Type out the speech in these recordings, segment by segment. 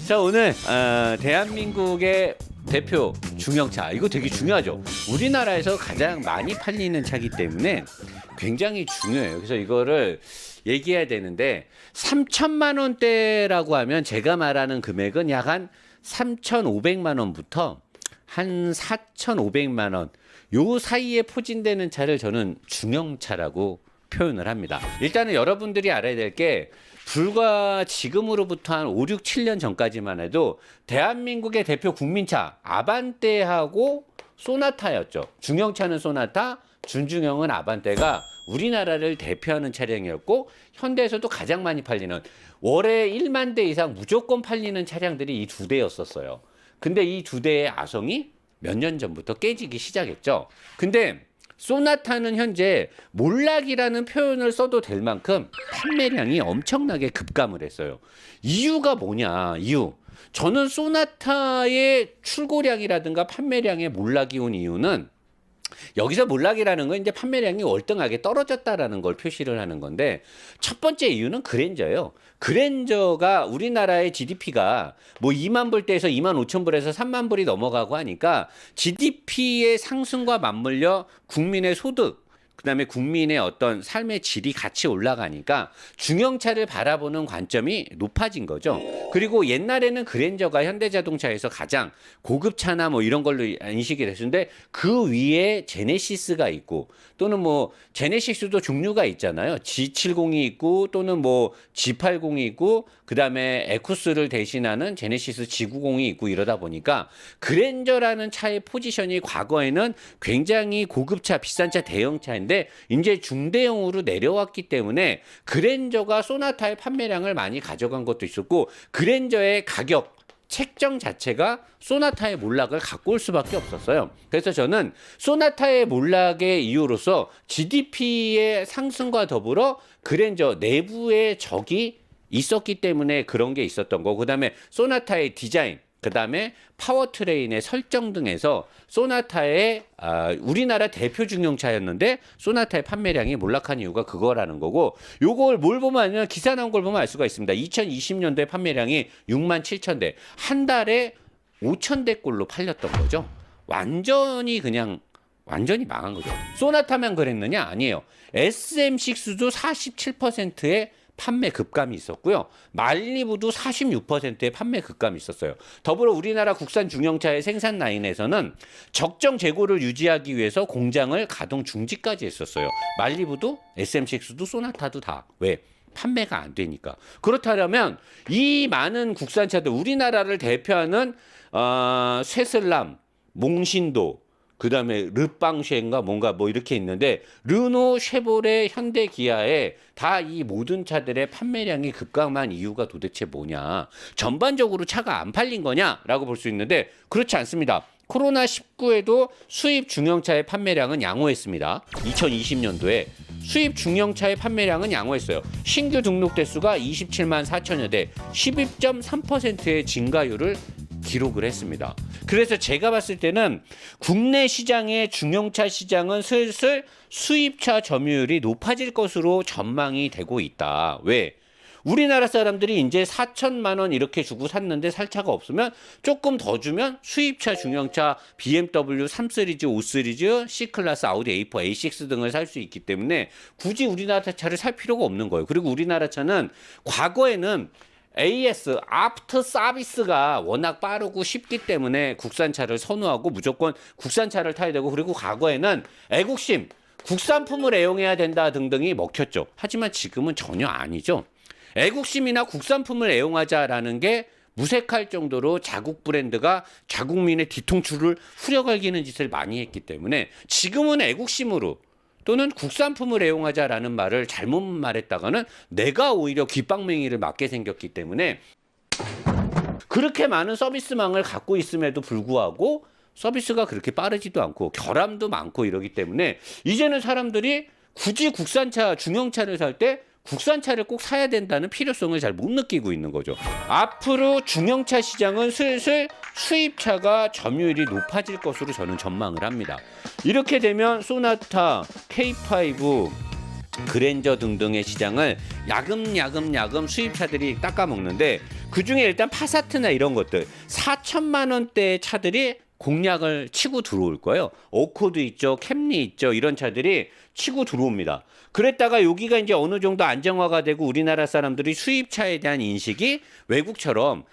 자, 오늘 대한민국의 대표 중형차, 이거 되게 중요하죠. 우리나라에서 가장 많이 팔리는 차기 때문에 굉장히 중요해요. 그래서 이거를 얘기해야 되는데 3천만 원대라고 하면 제가 말하는 금액은 약 한 3,500만 원부터 한 4,500만 원 요 사이에 포진되는 차를 저는 중형차라고 표현을 합니다. 일단은 여러분들이 알아야 될 게 불과 지금으로부터 한 5, 6, 7년 전까지만 해도 대한민국의 대표 국민차 아반떼하고 소나타였죠. 중형차는 소나타, 준중형은 아반떼가 우리나라를 대표하는 차량이었고 현대에서도 가장 많이 팔리는 월에 1만 대 이상 무조건 팔리는 차량들이 이 두 대였었어요. 근데 이 두 대의 아성이 몇 년 전부터 깨지기 시작했죠. 근데 소나타는 현재 몰락이라는 표현을 써도 될 만큼 판매량이 엄청나게 급감을 했어요. 이유가 뭐냐? 저는 소나타의 출고량이라든가 판매량에 몰락이 온 이유는 여기서 몰락이라는 건 이제 판매량이 월등하게 떨어졌다라는 걸 표시를 하는 건데 첫 번째 이유는 그랜저예요. 그랜저가 우리나라의 GDP가 뭐 2만 불대에서 2만 5천 불에서 3만 불이 넘어가고 하니까 GDP의 상승과 맞물려 국민의 소득, 그다음에 국민의 어떤 삶의 질이 같이 올라가니까 중형차를 바라보는 관점이 높아진 거죠. 그리고 옛날에는 그랜저가 현대자동차에서 가장 고급차나 뭐 이런 걸로 인식이 됐는데 그 위에 제네시스가 있고 또는 뭐 제네시스도 종류가 있잖아요. G70이 있고 또는 뭐 G80이 있고 그다음에 에쿠스를 대신하는 제네시스 G90이 있고 이러다 보니까 그랜저라는 차의 포지션이 과거에는 굉장히 고급차, 비싼 차, 대형차인데 이제 중대형으로 내려왔기 때문에 그랜저가 소나타의 판매량을 많이 가져간 것도 있었고 그랜저의 가격 책정 자체가 소나타의 몰락을 갖고 올 수밖에 없었어요. 그래서 저는 소나타의 몰락의 이유로서 GDP의 상승과 더불어 그랜저 내부의 적이 있었기 때문에 그런 게 있었던 거고 그다음에 소나타의 디자인, 그다음에 파워트레인의 설정 등에서 소나타의 우리나라 대표 중형차였는데 소나타의 판매량이 몰락한 이유가 그거라는 거고 요걸 뭘 보면 기사 나온 걸 보면 알 수가 있습니다. 2020년도에 판매량이 6만 7천 대, 한 달에 5천 대꼴로 팔렸던 거죠. 완전히 망한 거죠. 소나타만 그랬느냐? 아니에요. SM6도 47%의 판매 급감이 있었고요. 말리부도 46%의 판매 급감이 있었어요. 더불어 우리나라 국산 중형차의 생산 라인에서는 적정 재고를 유지하기 위해서 공장을 가동 중지까지 했었어요. 말리부도 SM6도 소나타도 다. 왜? 판매가 안 되니까. 그렇다면 이 많은 국산차들 우리나라를 대표하는 쇠슬람, 몽신도 그 다음에 르빵쉔가 뭔가 뭐 이렇게 있는데 르노, 쉐보레, 현대, 기아에 다 이 모든 차들의 판매량이 급감한 이유가 도대체 뭐냐? 전반적으로 차가 안 팔린 거냐라고 볼 수 있는데 그렇지 않습니다. 코로나19에도 수입 중형차의 판매량은 양호했습니다. 2020년도에 수입 중형차의 판매량은 양호했어요. 신규 등록 대수가 27만 4천여 대, 12.3%의 증가율을 기록을 했습니다. 그래서 제가 봤을 때는 국내 시장의 중형차 시장은 슬슬 수입차 점유율이 높아질 것으로 전망이 되고 있다. 왜? 우리나라 사람들이 이제 4천만 원 이렇게 주고 샀는데 살 차가 없으면 조금 더 주면 수입차 중형차 BMW 3 시리즈, 5 시리즈, C클래스, 아우디 A4, A6 등을 살 수 있기 때문에 굳이 우리나라 차를 살 필요가 없는 거예요. 그리고 우리나라 차는 과거에는 AS, 아프터 서비스가 워낙 빠르고 쉽기 때문에 국산차를 선호하고 무조건 국산차를 타야 되고 그리고 과거에는 애국심, 국산품을 애용해야 된다 등등이 먹혔죠. 하지만 지금은 전혀 아니죠. 애국심이나 국산품을 애용하자라는 게 무색할 정도로 자국 브랜드가 자국민의 뒤통수를 후려갈기는 짓을 많이 했기 때문에 지금은 애국심으로 또는 국산품을 애용하자라는 말을 잘못 말했다가는 내가 오히려 귓방맹이를 맞게 생겼기 때문에 그렇게 많은 서비스망을 갖고 있음에도 불구하고 서비스가 그렇게 빠르지도 않고 결함도 많고 이러기 때문에 이제는 사람들이 굳이 국산차, 중형차를 살 때 국산차를 꼭 사야 된다는 필요성을 잘 못 느끼고 있는 거죠. 앞으로 중형차 시장은 슬슬 수입차가 점유율이 높아질 것으로 저는 전망을 합니다. 이렇게 되면 소나타, K5, 그랜저 등등의 시장을 야금야금 수입차들이 닦아먹는데 그중에 일단 파사트나 이런 것들 4천만 원대의 차들이 공략을 치고 들어올 거예요. 어코드 있죠, 캠리 있죠, 이런 차들이 치고 들어옵니다. 그랬다가 여기가 이제 어느 정도 안정화가 되고 우리나라 사람들이 수입차에 대한 인식이 외국처럼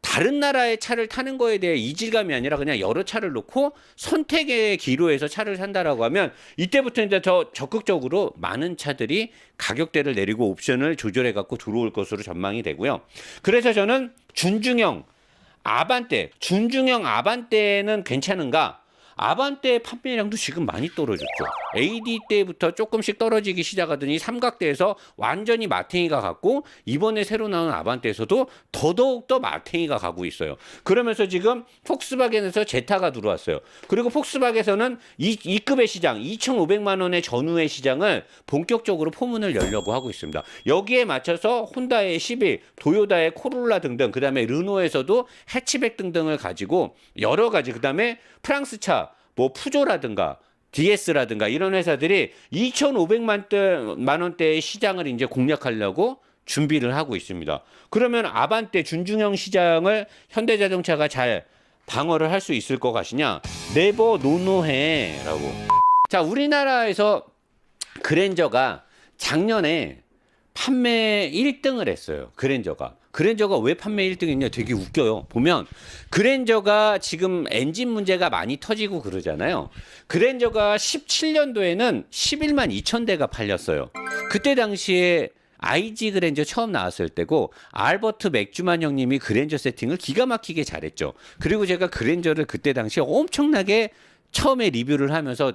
다른 나라의 차를 타는 거에 대해 이질감이 아니라 그냥 여러 차를 놓고 선택의 기로에서 차를 산다라고 하면 이때부터 이제 더 적극적으로 많은 차들이 가격대를 내리고 옵션을 조절해 갖고 들어올 것으로 전망이 되고요. 그래서 저는 준중형 아반떼는 괜찮은가? 아반떼 판매량도 지금 많이 떨어졌죠. AD 때부터 조금씩 떨어지기 시작하더니 삼각대에서 완전히 마탱이가 갔고 이번에 새로 나온 아반떼에서도 더더욱 마탱이가 가고 있어요. 그러면서 지금 폭스바겐에서 제타가 들어왔어요. 그리고 폭스바겐에서는 이 급의 시장 2,500만 원의 전후의 시장을 본격적으로 포문을 열려고 하고 있습니다. 여기에 맞춰서 혼다의 11, 도요다의 코롤라 등등, 그 다음에 르노에서도 해치백 등등을 가지고 여러 가지, 그 다음에 프랑스 차 푸조라든가 DS라든가 이런 회사들이 2,500만 원대의 시장을 이제 공략하려고 준비를 하고 있습니다. 그러면 아반떼 준중형 시장을 현대자동차가 잘 방어를 할 수 있을 것 같으냐? 네버 노노해라고. 자, 우리나라에서 그랜저가 작년에 판매 1등을 했어요. 그랜저가 왜 판매 1등했냐? 되게 웃겨요. 보면 그랜저가 지금 엔진 문제가 많이 터지고 그러잖아요. 그랜저가 17년도에는 11만 2천 대가 팔렸어요. 그때 당시에 IG 그랜저 처음 나왔을 때고 알버트 맥주만 형님이 그랜저 세팅을 기가 막히게 잘했죠. 그리고 제가 그랜저를 그때 당시에 엄청나게 처음에 리뷰를 하면서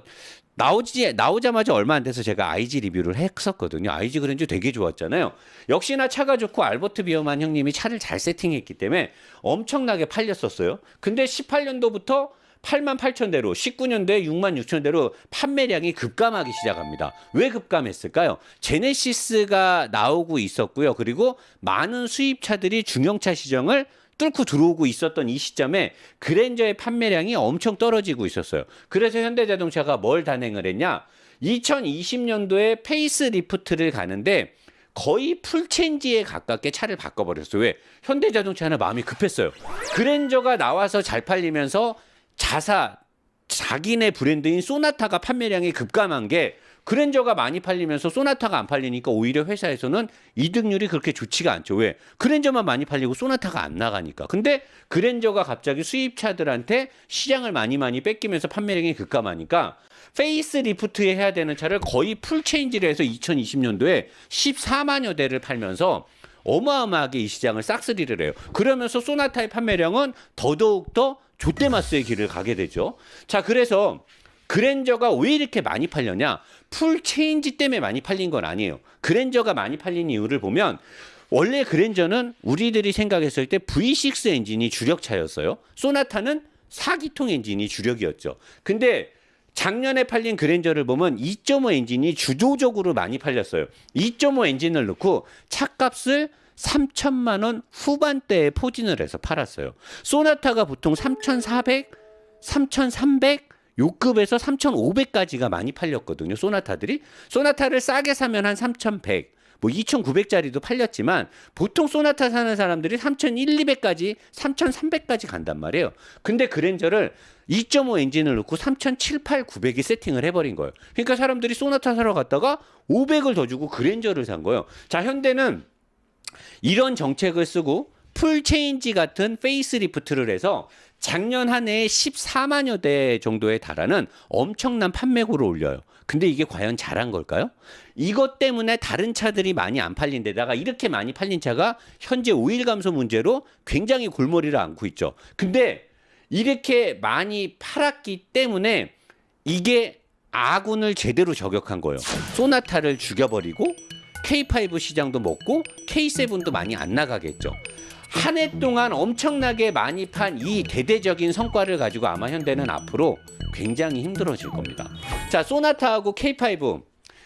나오자마자 얼마 안 돼서 제가 IG 리뷰를 했었거든요. IG 그랜저 되게 좋았잖아요. 역시나 차가 좋고 알버트 비어만 형님이 차를 잘 세팅했기 때문에 엄청나게 팔렸었어요. 근데 18년도부터 8만 8천 대로, 19년도에 6만 6천 대로 판매량이 급감하기 시작합니다. 왜 급감했을까요? 제네시스가 나오고 있었고요. 그리고 많은 수입차들이 중형차 시장을 뚫고 들어오고 있었던 이 시점에 그랜저의 판매량이 엄청 떨어지고 있었어요. 그래서 현대자동차가 뭘 단행을 했냐? 2020년도에 페이스리프트를 가는데 거의 풀체인지에 가깝게 차를 바꿔버렸어요. 왜? 현대자동차는 마음이 급했어요. 그랜저가 나와서 잘 팔리면서 자기네 브랜드인 소나타가 판매량이 급감한 게 그랜저가 많이 팔리면서 소나타가 안 팔리니까 오히려 회사에서는 이득률이 그렇게 좋지가 않죠. 왜? 그랜저만 많이 팔리고 소나타가 안 나가니까. 근데 그랜저가 갑자기 수입차들한테 시장을 많이 뺏기면서 판매량이 급감하니까 페이스리프트에 해야 되는 차를 거의 풀체인지를 해서 2020년도에 14만여 대를 팔면서 어마어마하게 이 시장을 싹쓸이를 해요. 그러면서 소나타의 판매량은 더더욱 좆대마스의 길을 가게 되죠. 자, 그래서 그랜저가 왜 이렇게 많이 팔렸냐? 풀체인지 때문에 많이 팔린 건 아니에요. 그랜저가 많이 팔린 이유를 보면 원래 그랜저는 우리들이 생각했을 때 V6 엔진이 주력차였어요. 소나타는 4기통 엔진이 주력이었죠. 근데 작년에 팔린 그랜저를 보면 2.5 엔진이 주도적으로 많이 팔렸어요. 2.5 엔진을 넣고 차값을 3천만 원 후반대에 포진을 해서 팔았어요. 소나타가 보통 3,400, 3,300 요급에서 3,500까지가 많이 팔렸거든요. 소나타를 싸게 사면 한 3,100, 2,900짜리도 팔렸지만 보통 소나타 사는 사람들이 3,100, 200까지, 3,300까지 간단 말이에요. 근데 그랜저를 2.5 엔진을 넣고 3,700, 900이 세팅을 해버린 거예요. 그러니까 사람들이 소나타 사러 갔다가 500을 더 주고 그랜저를 산 거예요. 자, 현대는 이런 정책을 쓰고 풀체인지 같은 페이스리프트를 해서 작년 한 해에 14만여 대 정도에 달하는 엄청난 판매고를 올려요. 근데 이게 과연 잘한 걸까요? 이것 때문에 다른 차들이 많이 안 팔린 데다가 이렇게 많이 팔린 차가 현재 오일 감소 문제로 굉장히 골머리를 앓고 있죠. 근데 이렇게 많이 팔았기 때문에 이게 아군을 제대로 저격한 거예요. 소나타를 죽여버리고 K5 시장도 먹고 K7도 많이 안 나가겠죠. 한 해 동안 엄청나게 많이 판 이 대대적인 성과를 가지고 아마 현대는 앞으로 굉장히 힘들어질 겁니다. 자, 소나타하고 K5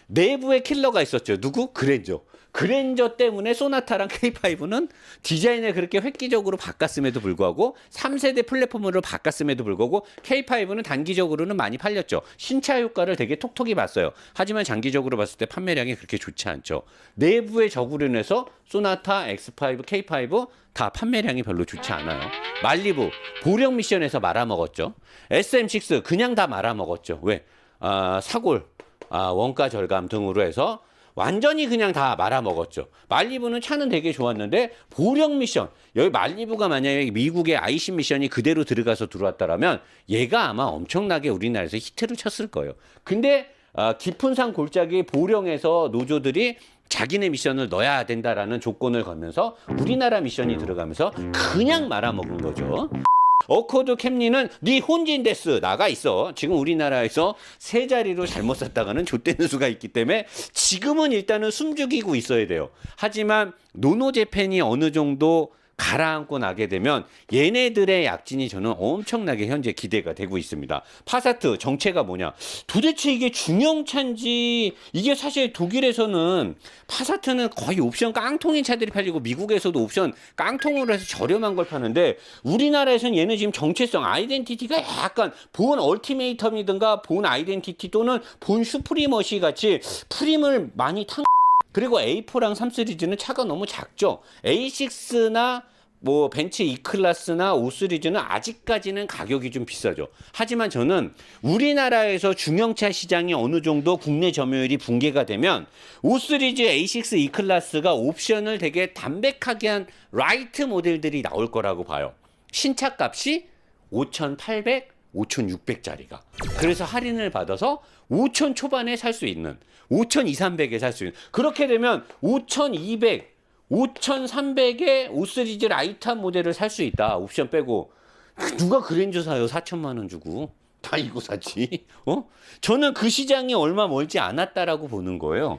내부에 킬러가 있었죠. 누구? 그랜저. 그랜저 때문에 소나타랑 K5는 디자인을 그렇게 획기적으로 바꿨음에도 불구하고 3세대 플랫폼으로 바꿨음에도 불구하고 K5는 단기적으로는 많이 팔렸죠. 신차 효과를 되게 톡톡히 봤어요. 하지만 장기적으로 봤을 때 판매량이 그렇게 좋지 않죠. 내부의 적으로 인해서 소나타, X5, K5 다 판매량이 별로 좋지 않아요. 말리부, 보령 미션에서 말아먹었죠. SM6 그냥 다 말아먹었죠. 왜? 사골, 원가 절감 등으로 해서 완전히 그냥 다 말아먹었죠. 말리부는 차는 되게 좋았는데 보령 미션, 여기 말리부가 만약에 미국의 IC 미션이 그대로 들어왔다라면 얘가 아마 엄청나게 우리나라에서 히트를 쳤을 거예요. 근데 깊은 산 골짜기 보령에서 노조들이 자기네 미션을 넣어야 된다라는 조건을 걸면서 우리나라 미션이 들어가면서 그냥 말아먹은 거죠. 어코드 캠리는 네 혼진데스 나가 있어. 지금 우리나라에서 세 자리로 잘못 샀다가는 좆되는 수가 있기 때문에 지금은 일단은 숨죽이고 있어야 돼요. 하지만 노노재팬이 어느 정도 가라앉고 나게 되면 얘네들의 약진이 저는 엄청나게 현재 기대가 되고 있습니다. 파사트 정체가 뭐냐? 도대체 이게 중형차인지, 이게 사실 독일에서는 파사트는 거의 옵션 깡통인 차들이 팔리고 미국에서도 옵션 깡통으로 해서 저렴한 걸 파는데 우리나라에서는 얘는 지금 정체성 아이덴티티가 약간 본 얼티메이텀이든가 본 아이덴티티 또는 본 슈프리머시 같이 프림을 많이 탄. 그리고 A4랑 3 시리즈는 차가 너무 작죠. A6나 뭐 벤츠 E클래스나 5 시리즈는 아직까지는 가격이 좀 비싸죠. 하지만 저는 우리나라에서 중형차 시장이 어느 정도 국내 점유율이 붕괴가 되면 5 시리즈 A6 E클래스가 옵션을 되게 담백하게 한 라이트 모델들이 나올 거라고 봐요. 신차 값이 5,800, 5,600짜리가. 그래서 할인을 받아서 5,000 초반에 살 수 있는, 5,200, 300에 살 수 있는. 그렇게 되면 5,200, 5,300에 5 시리즈 라이트한 모델을 살 수 있다. 옵션 빼고. 누가 그랜저 사요? 4천만 원 주고. 다 이거 사지. 저는 그 시장이 얼마 멀지 않았다라고 보는 거예요.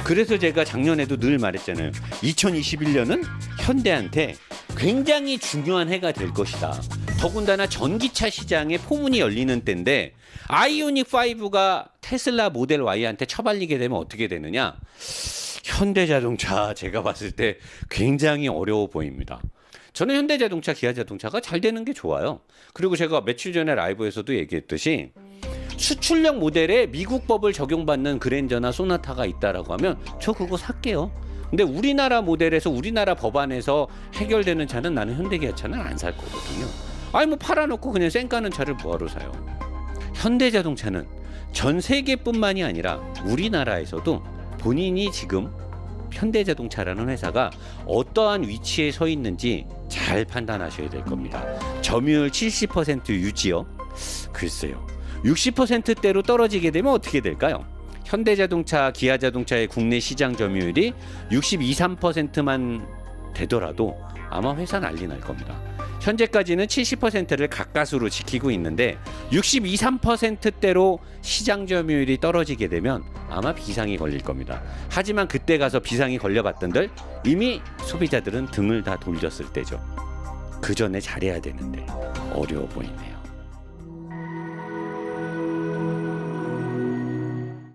그래서 제가 작년에도 늘 말했잖아요. 2021년은 현대한테 굉장히 중요한 해가 될 것이다. 더군다나 전기차 시장에 포문이 열리는 때인데 아이오닉 5가 테슬라 모델 Y한테 처발리게 되면 어떻게 되느냐? 현대자동차 제가 봤을 때 굉장히 어려워 보입니다. 저는 현대자동차, 기아자동차가 잘 되는 게 좋아요. 그리고 제가 며칠 전에 라이브에서도 얘기했듯이 수출력 모델에 미국 법을 적용받는 그랜저나 소나타가 있다라고 하면 저 그거 살게요. 근데 우리나라 모델에서 우리나라 법안에서 해결되는 차는 나는 현대기아차는 안 살 거거든요. 아니 뭐 팔아놓고 그냥 쌩까는 차를 뭐하러 사요. 현대자동차는 전 세계뿐만이 아니라 우리나라에서도 본인이 지금 현대자동차라는 회사가 어떠한 위치에 서 있는지 잘 판단하셔야 될 겁니다. 점유율 70% 유지요? 글쎄요. 60%대로 떨어지게 되면 어떻게 될까요? 현대자동차, 기아자동차의 국내 시장 점유율이 62, 3%만 되더라도 아마 회사 난리 날 겁니다. 현재까지는 70%를 가까스로 지키고 있는데 62, 3%대로 시장 점유율이 떨어지게 되면 아마 비상이 걸릴 겁니다. 하지만 그때 가서 비상이 걸려봤던들 이미 소비자들은 등을 다 돌렸을 때죠. 그 전에 잘해야 되는데 어려워 보이네요.